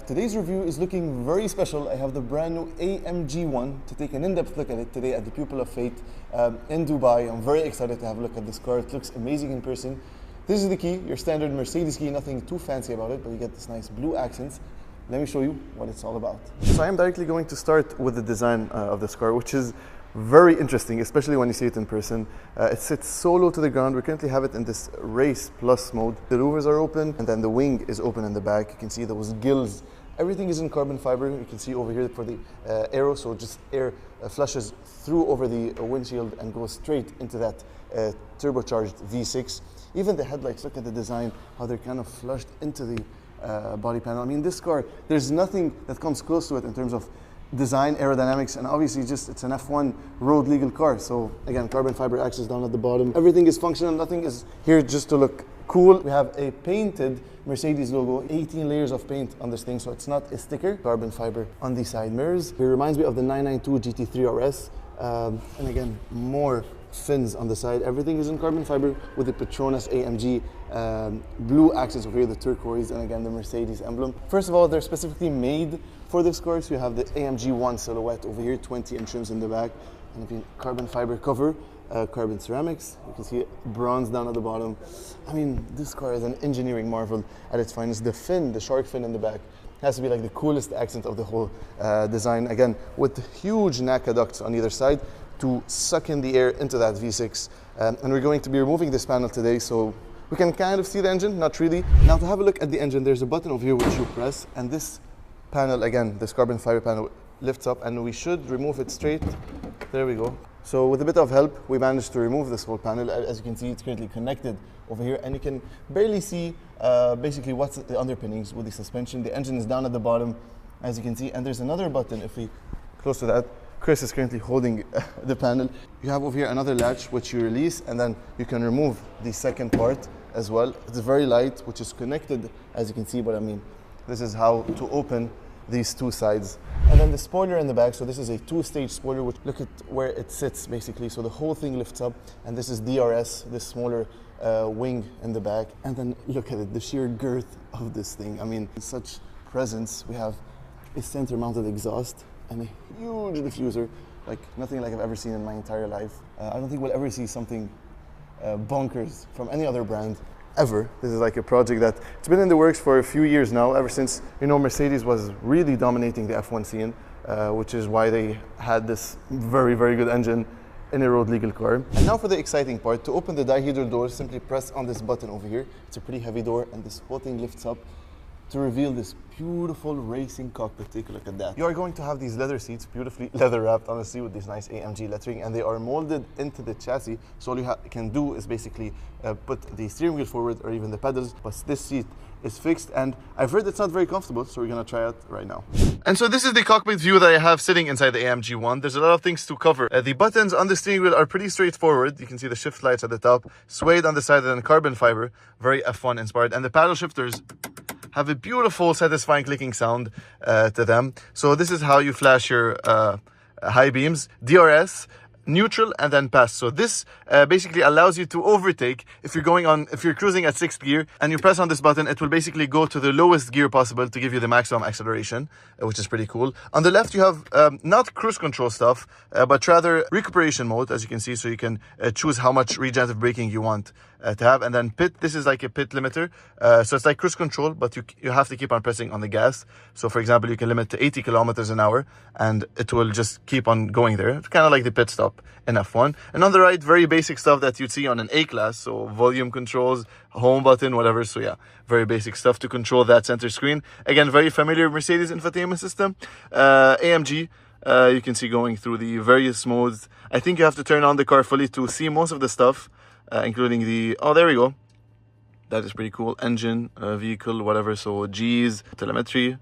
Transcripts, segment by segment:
Today's review is looking very special. I have the brand new AMG one to take an in-depth look at it today at the Pupil of Fate in Dubai. I'm very excited to have a look at this car. It looks amazing in person. This is the key, your standard Mercedes key, nothing too fancy about it, but you get this nice blue accents. Let me show you what it's all about. So I am directly going to start with the design of this car, which is very interesting, especially when you see it in person. It sits so low to the ground. We currently have it in this Race Plus mode. The louvers are open and then the wing is open in the back. You can see those gills. Everything is in carbon fiber. You can see over here for the aero, so just air flushes through over the windshield and goes straight into that turbocharged V6. Even the headlights, look at the design, how they're kind of flushed into the body panel. I mean, this car, there's nothing that comes close to it in terms of design, aerodynamics, and obviously just it's an F1 road legal car. So again, carbon fiber axles down at the bottom. Everything is functional, nothing is here just to look cool. We have a painted Mercedes logo, 18 layers of paint on this thing, so it's not a sticker. Carbon fiber on the side mirrors. It reminds me of the 992 GT3 RS. And again, more fins on the side. Everything is in carbon fiber with the Petronas AMG blue accents over here, the turquoise, and again the Mercedes emblem. First of all, they're specifically made for this car, so you have the AMG 1 silhouette over here, 20-inch trims in the back, and again, carbon fiber cover, carbon ceramics. You can see bronze down at the bottom. I mean, this car is an engineering marvel at its finest. The fin, the shark fin in the back, has to be like the coolest accent of the whole design. Again, with huge NACA ducts on either side to suck in the air into that V6. And we're going to be removing this panel today, so we can kind of see the engine, not really. Now to have a look at the engine, there's a button over here which you press, and this panel, again, this carbon fiber panel lifts up, and we should remove it straight. There we go. So with a bit of help, we managed to remove this whole panel. As you can see, it's currently connected over here, and you can barely see basically what's the underpinnings with the suspension. The engine is down at the bottom, as you can see, and there's another button. If we close to that, Chris is currently holding the panel. You have over here another latch which you release, and then you can remove the second part as well. It's very light, which is connected, as you can see, but I mean, this is how to open these two sides. And then the spoiler in the back, so this is a two-stage spoiler, which look at where it sits basically. So the whole thing lifts up, and this is DRS, this smaller wing in the back. And then look at it, the sheer girth of this thing. I mean, such presence. We have a center-mounted exhaust and a huge diffuser, like nothing like I've ever seen in my entire life. I don't think we'll ever see something bonkers from any other brand ever. This is like a project that it's been in the works for a few years now, ever since, you know, Mercedes was really dominating the F1 scene, which is why they had this very, very good engine in a road legal car. And now for the exciting part. To open the dihedral door, simply press on this button over here. It's a pretty heavy door, and this whole thing lifts up to reveal this beautiful racing cockpit. Take a look at that. You are going to have these leather seats, beautifully leather wrapped, honestly, with this nice AMG lettering, and they are molded into the chassis. So all you can do is basically put the steering wheel forward or even the pedals, but this seat is fixed, and I've heard it's not very comfortable, so we're gonna try it right now. And so this is the cockpit view that I have sitting inside the AMG 1. There's a lot of things to cover. The buttons on the steering wheel are pretty straightforward. You can see the shift lights at the top, suede on the side, and then carbon fiber, very F1 inspired, and the paddle shifters have a beautiful, satisfying clicking sound to them. So this is how you flash your high beams, DRS, neutral, and then pass. So this basically allows you to overtake if you're cruising at 6th gear and you press on this button. It will basically go to the lowest gear possible to give you the maximum acceleration, which is pretty cool. On the left, you have not cruise control stuff, but rather recuperation mode, as you can see. So you can choose how much regenerative braking you want to have, and then pit. This is like a pit limiter, so it's like cruise control, but you have to keep on pressing on the gas. So for example, you can limit to 80 kilometers an hour, and it will just keep on going there. It's kind of like the pit stop in F1. And on the right, very basic stuff that you'd see on an A-class, so volume controls, home button, whatever. So yeah, very basic stuff to control that center screen. Again, very familiar Mercedes infotainment system. AMG, you can see going through the various modes. I think you have to turn on the car fully to see most of the stuff, including the, oh, there we go. That is pretty cool. Engine, vehicle, whatever. So G's, telemetry,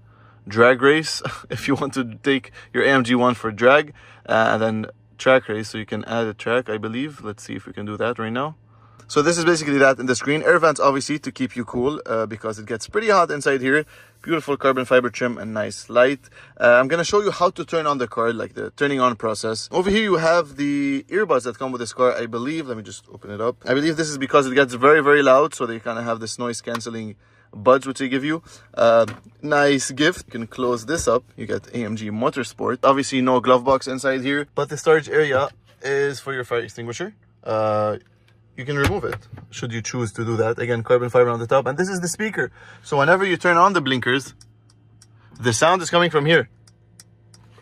drag race, if you want to take your AMG 1 for drag, and then track race. So you can add a track, I believe. Let's see if we can do that right now. So this is basically that in the screen. Air vents, obviously, to keep you cool because it gets pretty hot inside here. Beautiful carbon fiber trim and nice light. I'm going to show you how to turn on the car, like the turning on process. Over here, you have the earbuds that come with this car, I believe. Let me just open it up. I believe this is because it gets very, very loud. So they kind of have this noise cancelling buds which they give you. Nice gift. You can close this up. You get AMG Motorsport. Obviously no glove box inside here, but the storage area is for your fire extinguisher. You can remove it should you choose to do that. Again, carbon fiber on the top, and this is the speaker. So whenever you turn on the blinkers, the sound is coming from here,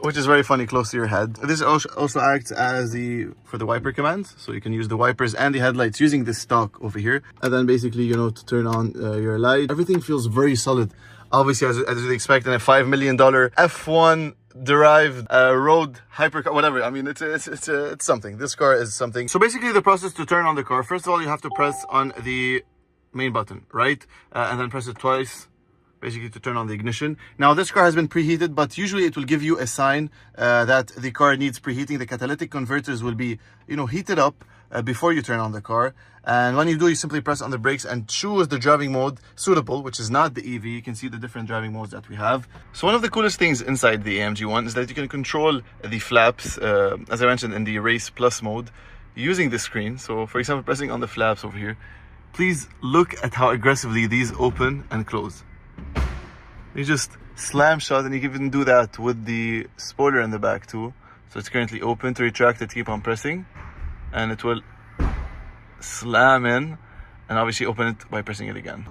which is very funny, close to your head. This also acts as for the wiper commands, so you can use the wipers and the headlights using this stock over here, and then basically, you know, to turn on your light. Everything feels very solid, obviously, as you'd expect in a $5 million F1 derived road hypercar, whatever. I mean, it's something. This car is something. So basically, the process to turn on the car, first of all, you have to press on the main button, right, and then press it twice, basically to turn on the ignition. Now this car has been preheated, but usually it will give you a sign that the car needs preheating. The catalytic converters will be, you know, heated up before you turn on the car. And when you do, you simply press on the brakes and choose the driving mode suitable, which is not the EV. You can see the different driving modes that we have. So one of the coolest things inside the AMG One is that you can control the flaps, as I mentioned, in the Race Plus mode using the screen. So for example, pressing on the flaps over here, please look at how aggressively these open and close. You just slam shut, and you can even do that with the spoiler in the back too. So it's currently open. To retract it, keep on pressing, and it will slam in, and obviously open it by pressing it again.